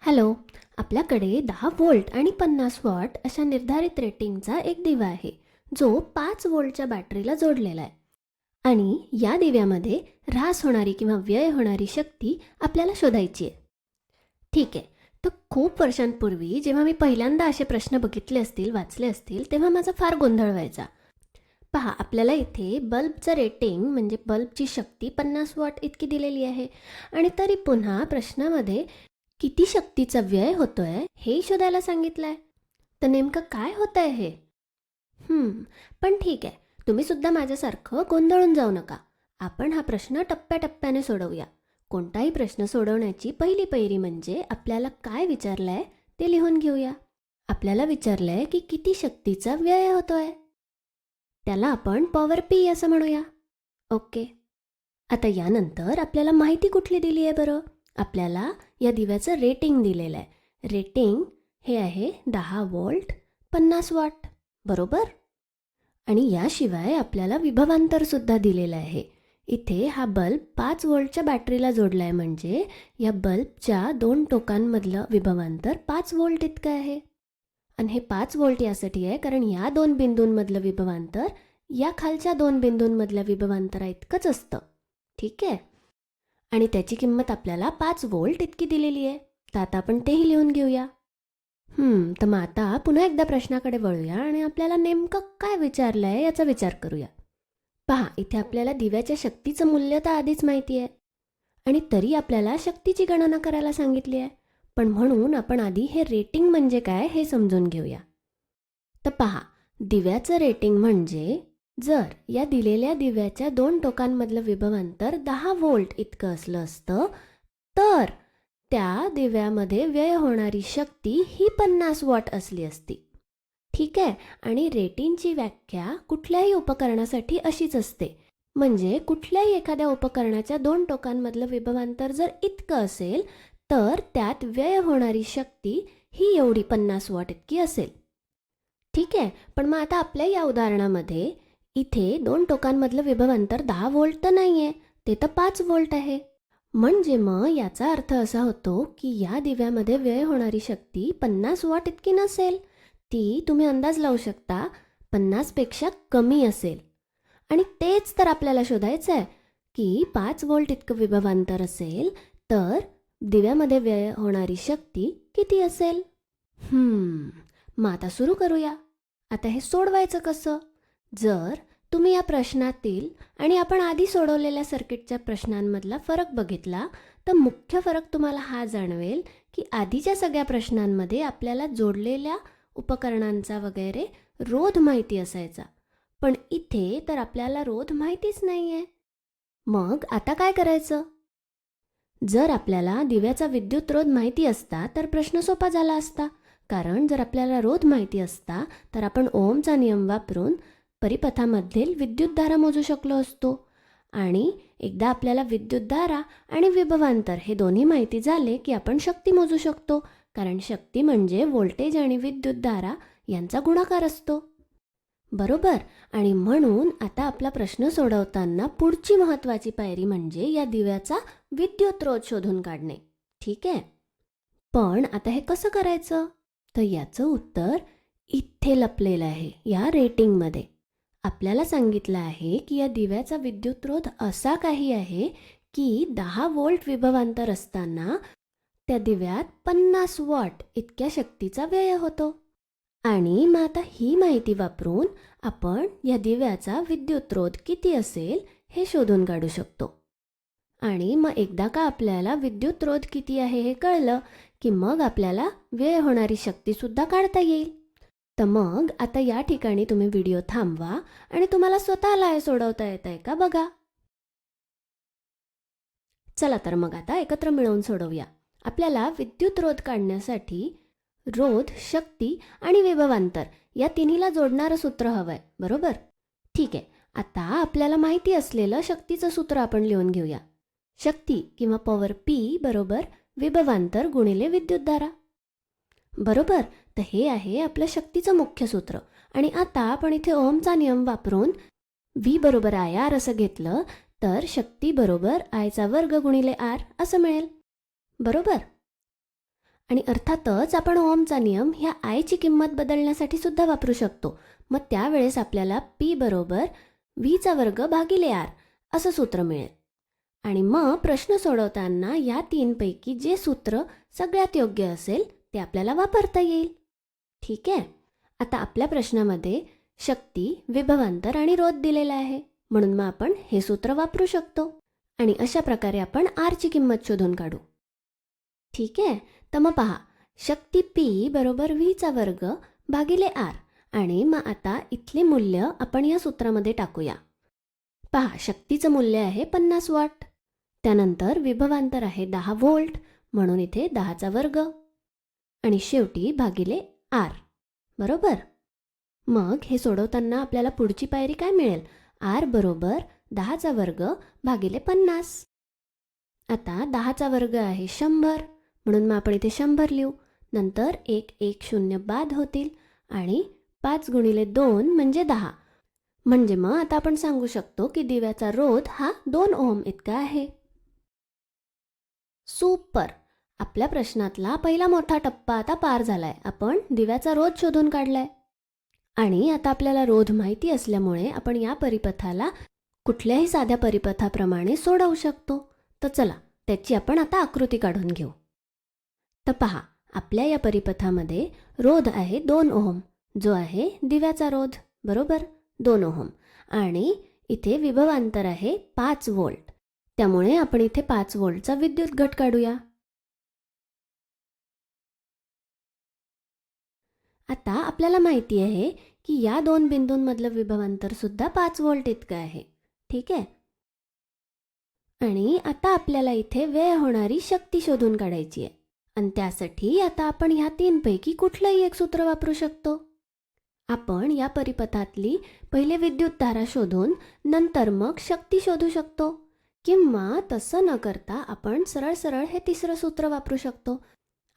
Hello. आपल्याकडे 10 volt आणि 50 what अशा निर्धारित रेटिंगचा एक दिवा आहे, जो 5 व्होल्टच्या बॅटरीला जोडलेला आहे. आणि या दिव्यामध्ये ऱ्हास होणारी किंवा व्यय होणारी शक्ती आपल्याला शोधायची आहे. ठीक आहे. तर खूप वर्षांपूर्वी जेव्हा मी पहिल्यांदा असे प्रश्न बघितले असतील, वाचले असतील, तेव्हा माझा फार गोंधळ व्हायचा. पहा, आपल्याला इथे बल्बचं रेटिंग म्हणजे बल्बची शक्ती 50 वॉट इतकी दिलेली आहे, आणि तरी पुन्हा प्रश्नामध्ये किती शक्तीचा व्यय होतोय हे शोधायला सांगितलंय. तर नेमकं काय होतंय हे? पण ठीक आहे, तुम्ही सुद्धा माझ्यासारखं गोंधळून जाऊ नका. आपण हा प्रश्न टप्प्याटप्प्याने सोडवूया. कोणताही प्रश्न सोडवण्याची पहिली पायरी म्हणजे आपल्याला काय विचारलंय ते लिहून घेऊया. आपल्याला विचारलंय की किती शक्तीचा व्यय होतोय. त्याला आपण पॉवर पी असं म्हणूया. ओके. आता यानंतर आपल्याला माहिती कुठली दिली आहे बरं? आपल्याला या दिव्याचं रेटिंग दिलेलं आहे. रेटिंग हे आहे 10 व्होल्ट 50 वॉट, बरोबर? आणि याशिवाय आपल्याला विभवांतरसुद्धा दिलेलं आहे. इथे हा बल्ब 5 व्होल्टच्या बॅटरीला जोडला आहे, म्हणजे या बल्बच्या 2 टोकांमधलं विभवांतर 5 व्होल्ट इतकं आहे. आणि हे 5 व्होल्ट यासाठी आहे कारण या 2 बिंदूंमधलं विभवांतर या खालच्या 2 बिंदूंमधल्या विभवांतरा इतकंच असतं. ठीक आहे. आणि त्याची किंमत आपल्याला 5 व्होल्ट इतकी दिलेली आहे. तर आता आपण तेही लिहून घेऊया. तर मग आता पुन्हा एकदा प्रश्नाकडे वळूया आणि आपल्याला नेमकं काय विचारलं आहे याचा विचार करूया. पहा, इथे आपल्याला दिव्याच्या शक्तीचं मूल्य तर आधीच माहिती आहे, आणि तरी आपल्याला शक्तीची गणना करायला सांगितली आहे. पण म्हणून आपण आधी हे रेटिंग म्हणजे काय हे समजून घेऊया. तर पहा, दिव्याचं रेटिंग म्हणजे जर या दिलेल्या दिव्याच्या 2 टोकांमधलं विभवांतर 10 व्होल्ट इतकं असलं असतं, तर त्या दिव्यामध्ये व्यय होणारी शक्ती ही 50 वॉट असली असती. ठीक आहे. आणि रेटिंगची व्याख्या कुठल्याही उपकरणासाठी अशीच असते. म्हणजे कुठल्याही एखाद्या उपकरणाच्या 2 टोकांमधलं विभवांतर जर इतकं असेल, तर त्यात व्यय होणारी शक्ती ही एवढी 50 वॉट इतकी असेल. ठीक आहे. पण मग आता आपल्या या उदाहरणामध्ये इथे 2 टोकांमधलं विभवांतर 10 व्होल्ट तर नाही आहे, ते तर 5 व्होल्ट आहे. म्हणजे मग याचा अर्थ असा होतो की या दिव्यामध्ये व्यय होणारी शक्ती 50 वॉट इतकी नसेल. ती तुम्ही अंदाज लावू शकता 50पेक्षा कमी असेल. आणि तेच तर आपल्याला शोधायचं आहे की 5 व्होल्ट इतकं विभवांतर असेल तर दिव्यामध्ये व्यय होणारी शक्ती किती असेल. मग आता सुरू करूया. आता हे सोडवायचं कसं? जर तुम्ही या प्रश्नातील आणि आपण आधी सोडवलेल्या सर्किटच्या प्रश्नांमधला फरक बघितला, तर मुख्य फरक तुम्हाला हा जाणवेल की आधीच्या सगळ्या प्रश्नांमध्ये आपल्याला जोडलेल्या उपकरणांचा वगैरे रोध माहिती असायचा, पण इथे तर आपल्याला रोध माहितीच नाही आहे. मग आता काय करायचं? जर आपल्याला दिव्याचा विद्युतरोध माहिती असता तर प्रश्न सोपा झाला असता, कारण जर आपल्याला रोध माहिती असता तर आपण ओमचा नियम वापरून परिपथामधील विद्युतधारा मोजू शकलो असतो. आणि एकदा आपल्याला विद्युतधारा आणि विभवांतर हे दोन्ही माहिती झाले की आपण शक्ती मोजू शकतो, कारण शक्ती म्हणजे व्होल्टेज आणि विद्युतधारा यांचा गुणाकार असतो, बरोबर? आणि म्हणून आता आपला प्रश्न सोडवताना पुढची महत्त्वाची पायरी म्हणजे या दिव्याचा विद्युतरोध शोधून काढणे. ठीक आहे. पण आता हे कसं करायचं? तर याचं उत्तर इथे लपलेलं आहे या रेटिंगमध्ये. आपल्याला सांगितलं आहे की या दिव्याचा विद्युतरोध असा काही आहे की 10 व्होल्ट विभवांतर असताना त्या दिव्यात 50 वॉट इतक्या शक्तीचा व्यय होतो. आणि मग आता ही माहिती वापरून आपण या दिव्याचा विद्युतरोध किती असेल हे शोधून काढू शकतो. आणि मग एकदा का आपल्याला विद्युतरोध किती आहे हे कळलं की मग आपल्याला व्यय होणारी शक्तीसुद्धा काढता येईल. तर मग आता या ठिकाणी तुम्ही व्हिडिओ थांबवा आणि तुम्हाला स्वतःला हे सोडवता येत आहे का बघा. चला तर मग आता एकत्र मिळवून सोडवूया. आपल्याला विद्युतरोध काढण्यासाठी रोध, शक्ती आणि विभवांतर या तिन्हीला जोडणारं सूत्र हवं आहे, बरोबर? ठीक आहे. आता आपल्याला माहिती असलेलं शक्तीचं सूत्र आपण लिहून घेऊया. शक्ती किंवा पॉवर पी बरोबर विभवांतर गुणिले विद्युतधारा, बरोबर? तर हे आहे आपलं शक्तीचं मुख्य सूत्र. आणि आता आपण इथे ओमचा नियम वापरून व्ही बरोबर आय आर असं घेतलं तर शक्ती बरोबर आयचा वर्ग गुणिले आर असं मिळेल, बरोबर? आणि अर्थातच आपण ओमचा नियम ह्या आयची किंमत बदलण्यासाठी सुद्धा वापरू शकतो. मग त्यावेळेस आपल्याला P बरोबर व्हीचा वर्ग भागिले आर असं सूत्र मिळेल. आणि मग प्रश्न सोडवताना या तीनपैकी जे सूत्र सगळ्यात योग्य असेल ते आपल्याला वापरता येईल. ठीक आहे. आता आपल्या प्रश्नामध्ये शक्ती, विभवांतर आणि रोध दिलेला आहे, म्हणून मग आपण हे सूत्र वापरू शकतो आणि अशा प्रकारे आपण आरची किंमत शोधून काढू. ठीक आहे. तर मग पहा, शक्ती P बरोबर व्हीचा वर्ग भागिले आर. आणि मग आता इथले मूल्य आपण या सूत्रामध्ये टाकूया. पहा, शक्तीचं मूल्य आहे 50 वॉट. त्यानंतर विभवांतर आहे 10 व्होल्ट, म्हणून इथे 10चा वर्ग आणि शेवटी भागिले आर. बरोबर. मग हे सोडवताना आपल्याला पुढची पायरी काय मिळेल? आर बरोबर 10चा वर्ग भागिले 50. आता 10चा वर्ग आहे 100, म्हणून मग आपण इथे 100 लिहू. नंतर 110 बाद होतील आणि 5 गुणिले 2 म्हणजे 10. म्हणजे मग आता आपण सांगू शकतो की दिव्याचा रोध हा 2 ओहम इतका आहे. सुपर. आपल्या प्रश्नातला पहिला मोठा टप्पा आता पार झालाय. आपण दिव्याचा रोध शोधून काढलाय आणि आता आपल्याला रोध माहिती असल्यामुळे आपण या परिपथाला कुठल्याही साध्या परिपथाप्रमाणे सोडवू शकतो. तर चला त्याची आपण आता आकृती काढून घेऊ. तर पहा, आपल्या या परिपथामध्ये रोध आहे 2 ओहम, जो आहे दिव्याचा रोध. बरोबर, 2 ओहम. आणि इथे विभवांतर आहे 5 व्होल्ट. त्यामुळे आपण इथे 5 व्होल्टचा विद्युत घट काढूया. आता आपल्याला माहिती आहे की या दोन बिंदूंमधलं विभवांतर सुद्धा 5 व्होल्ट इतकं आहे. ठीक आहे. आणि आता आपल्याला इथे व्यय होणारी शक्ती शोधून काढायची आहे. आणि त्यासाठी आता आपण ह्या तीनपैकी कुठलंही एक सूत्र वापरू शकतो. आपण या परिपथातली पहिले विद्युतधारा शोधून नंतर मग शक्ती शोधू शकतो. किंवा तसं न करता आपण सरळ सरळ हे तिसरं सूत्र वापरू शकतो.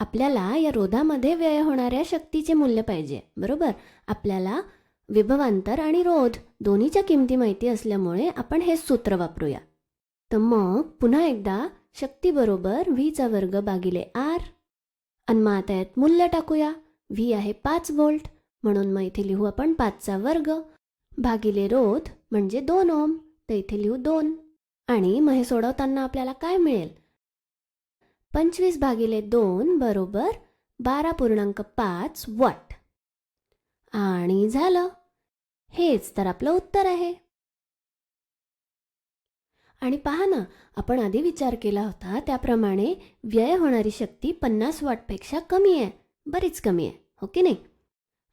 आपल्याला या रोधामध्ये व्यय होणाऱ्या शक्तीचे मूल्य पाहिजे. बरोबर. आपल्याला विभवांतर आणि रोध दोन्हीच्या किमती माहिती असल्यामुळे आपण हेच सूत्र वापरूया. तर मग पुन्हा एकदा शक्ती बरोबर व्हीचा वर्ग भागिले आर. आणि मग आता यात मूल्य टाकूया. व्ही आहे 5 व्होल्ट, म्हणून मग इथे लिहू आपण 5चा वर्ग भागिले रोध म्हणजे 2 ओम, तर इथे लिहू 2. आणि मग हे सोडवताना आपल्याला काय मिळेल? 25 भागिले 2 बरोबर 12.5 वॉट. आणि झालं. हेच तर आपलं उत्तर आहे. आणि पहा ना, आपण आधी विचार केला होता त्याप्रमाणे व्यय होणारी शक्ती 50 वॉटपेक्षा कमी आहे, बरीच कमी आहे, हो की नाही?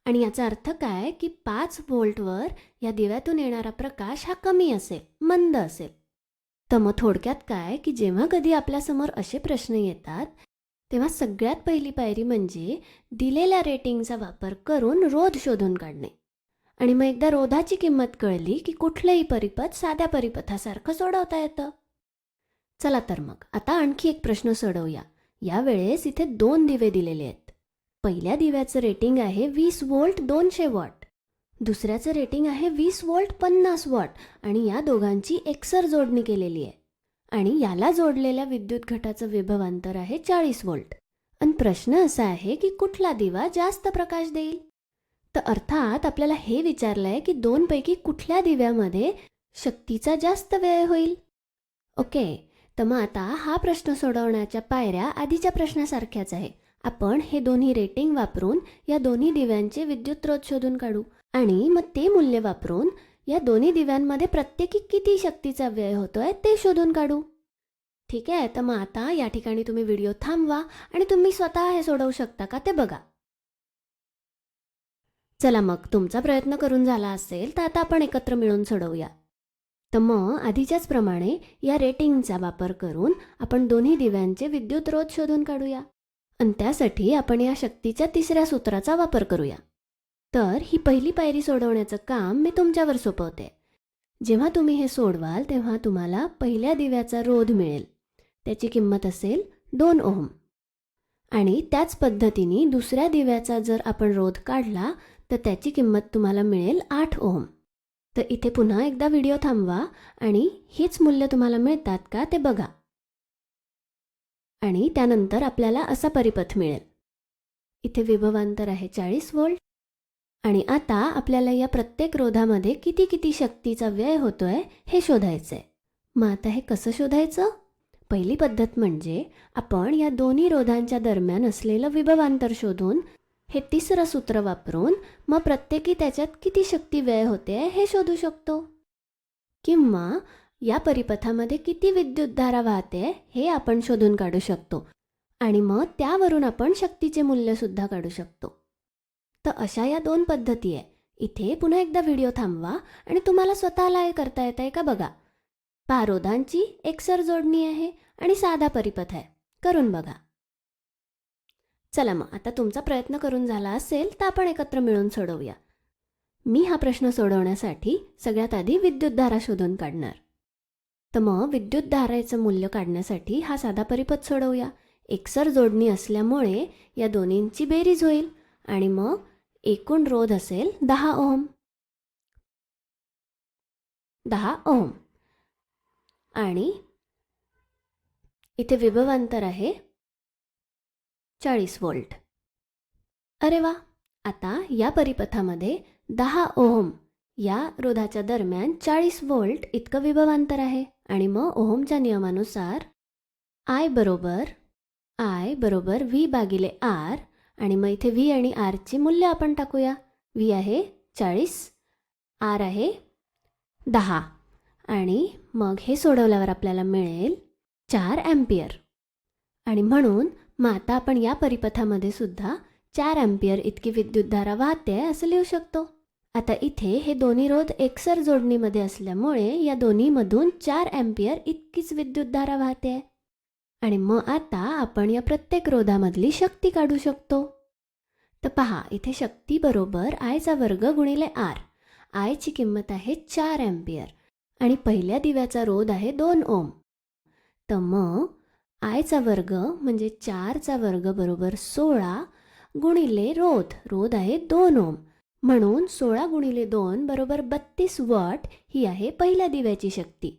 आणि याचा अर्थ काय की 5 व्होल्टवर या दिव्यातून येणारा प्रकाश हा कमी असेल, मंद असेल. तर मग थोडक्यात काय की जेव्हा कधी आपल्यासमोर असे प्रश्न येतात तेव्हा सगळ्यात पहिली पायरी म्हणजे दिलेल्या रेटिंगचा वापर करून रोध शोधून काढणे. आणि मग एकदा रोधाची किंमत कळली की कुठलंही परिपथ साध्या परिपथासारखं सोडवता येतं. चला तर मग आता आणखी एक प्रश्न सोडवूया. यावेळेस इथे 2 दिवे दिलेले आहेत. पहिल्या दिव्याचं रेटिंग आहे 20 व्होल्ट 200 वॉट. दुसऱ्याचं रेटिंग आहे 20 व्होल्ट 50 वॉट. आणि या दोघांची एकसर जोडणी केलेली आहे. आणि याला जोडलेल्या विद्युत घटाचं विभवांतर आहे 40 व्होल्ट. आणि प्रश्न असा आहे की कुठला दिवा जास्त प्रकाश देईल? तर अर्थात आपल्याला हे विचारलं आहे की 2 पैकी कुठल्या दिव्यामध्ये शक्तीचा जास्त व्यय होईल. ओके. तर मग आता हा प्रश्न सोडवण्याच्या पायऱ्या आधीच्या प्रश्नासारख्याच आहे. आपण हे दोन्ही रेटिंग वापरून या दोन्ही दिव्यांचे विद्युत रोध शोधून काढू आणि मग ते मूल्य वापरून या दोन्ही दिव्यांमध्ये प्रत्येकी किती शक्तीचा व्यय होतोय ते शोधून काढू. ठीक आहे. तर मग आता या ठिकाणी तुम्ही व्हिडिओ थांबवा आणि तुम्ही स्वतः हे सोडवू शकता का ते बघा. चला मग तुमचा प्रयत्न करून झाला असेल तर आता आपण एकत्र मिळून सोडवूया. तर मग आधीच्याच प्रमाणे या रेटिंगचा वापर करून आपण दोन्ही दिव्यांचे विद्युत रोध शोधून काढूया. आणि त्यासाठी आपण या शक्तीच्या तिसऱ्या सूत्राचा वापर करूया. तर ही पहिली पायरी सोडवण्याचं काम मी तुमच्यावर सोपवते. जेव्हा तुम्ही हे सोडवाल तेव्हा तुम्हाला पहिल्या दिव्याचा रोध मिळेल. त्याची किंमत असेल 2 ओहम. आणि त्याच पद्धतीने दुसऱ्या दिव्याचा जर आपण रोध काढला तर त्याची किंमत तुम्हाला मिळेल 8 ओहम. तर इथे पुन्हा एकदा व्हिडिओ थांबवा आणि हीच मूल्य तुम्हाला मिळतात का ते बघा. आणि त्यानंतर आपल्याला असा परिपथ मिळेल. इथे विभवांतर आहे 40 व्होल्ट आणि आता आपल्याला या प्रत्येक रोधामध्ये किती किती शक्तीचा व्यय होतोय हे शोधायचं आहे. मग आता हे कसं शोधायचं? पहिली पद्धत म्हणजे आपण या दोन्ही रोधांच्या दरम्यान असलेलं विभवांतर शोधून हे तिसरं सूत्र वापरून मग प्रत्येकी त्याच्यात किती शक्ती व्यय होते हे शोधू शकतो. किंवा या परिपथामध्ये किती विद्युतधारा वाहते हे आपण शोधून काढू शकतो आणि मग त्यावरून आपण शक्तीचे मूल्यसुद्धा काढू शकतो. तर अशा या दोन पद्धती आहे. इथे पुन्हा एकदा व्हिडिओ थांबवा आणि तुम्हाला स्वतःला हे करता येत आहे का बघा. पहा, रोधांची एकसर जोडणी आहे आणि साधा परिपथ आहे. करून बघा. चला मग आता तुमचा प्रयत्न करून झाला असेल तर आपण एकत्र मिळून सोडवूया. मी हा प्रश्न सोडवण्यासाठी सगळ्यात आधी विद्युतधारा शोधून काढणार. तर मग विद्युतधारेचं मूल्य काढण्यासाठी हा साधा परिपथ सोडवूया. एकसर जोडणी असल्यामुळे या दोन्हींची बेरीज होईल आणि मग एकूण रोध असेल 10 ओहम. 10 ओहम आणि इथे विभवांतर आहे 40 व्होल्ट. अरे वा, आता या परिपथामध्ये 10 ओहम या रोधाच्या दरम्यान 40 व्होल्ट इतकं विभवांतर आहे आणि मग ओहमच्या नियमानुसार I बरोबर V भागिले R आणि मग इथे V आणि R ची मूल्य आपण टाकूया. V आहे 40, R आहे 10 आणि मग हे सोडवल्यावर आपल्याला मिळेल 4 अँपियर. आणि म्हणून मग आता आपण या परिपथामध्ये सुद्धा 4 अँपियर इतकी विद्युतधारा वाहते असं लिहू शकतो. आता इथे हे दोन्ही रोध एकसर जोडणीमध्ये असल्यामुळे या दोन्हीमधून 4 अँपियर इतकीच विद्युतधारा वाहते. आणि मग आता आपण या प्रत्येक रोधामधली शक्ती काढू शकतो. तर पहा, इथे शक्ती बरोबर आयचा वर्ग गुणिले R. आयची किंमत आहे 4 अँपियर आणि पहिल्या दिव्याचा रोध आहे 2 ओम. तर मग आयचा वर्ग म्हणजे 4चा वर्ग बरोबर 16 गुणिले रोध आहे 2 ओम. म्हणून 16 गुणिले 2 बरोबर 32 वॉट ही आहे पहिल्या दिव्याची शक्ती.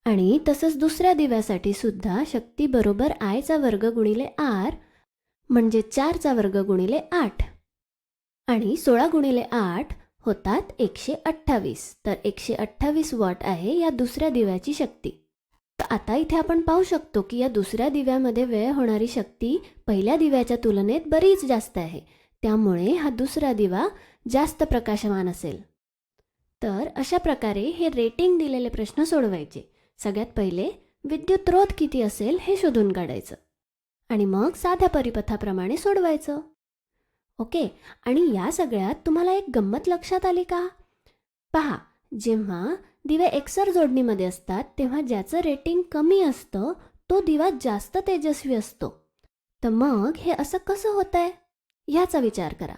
आणि तसंच दुसऱ्या दिव्यासाठी सुद्धा शक्ती बरोबर आयचा वर्ग गुणिले R म्हणजे 4चा वर्ग गुणिले 8 आणि 16 गुणिले 8 होतात 128. तर 128 वॉट आहे या दुसऱ्या दिव्याची शक्ती. तर आता इथे आपण पाहू शकतो की या दुसऱ्या दिव्यामध्ये व्यय होणारी शक्ती पहिल्या दिव्याच्या तुलनेत बरीच जास्त आहे. त्यामुळे हा दुसरा दिवा जास्त प्रकाशमान असेल. तर अशा प्रकारे हे रेटिंग दिलेले प्रश्न सोडवायचे. सगळ्यात पहिले विद्युत रोध किती असेल हे शोधून काढायचं आणि मग साध्या परिपथाप्रमाणे सोडवायचं. ओके. आणि या सगळ्यात तुम्हाला एक गंमत लक्षात आली का? पहा, जेव्हा दिवे एकसर जोडणीमध्ये असतात तेव्हा ज्याचं रेटिंग कमी असतं तो दिवा जास्त तेजस्वी असतो. तर मग हे असं कसं होतंय याचा विचार करा.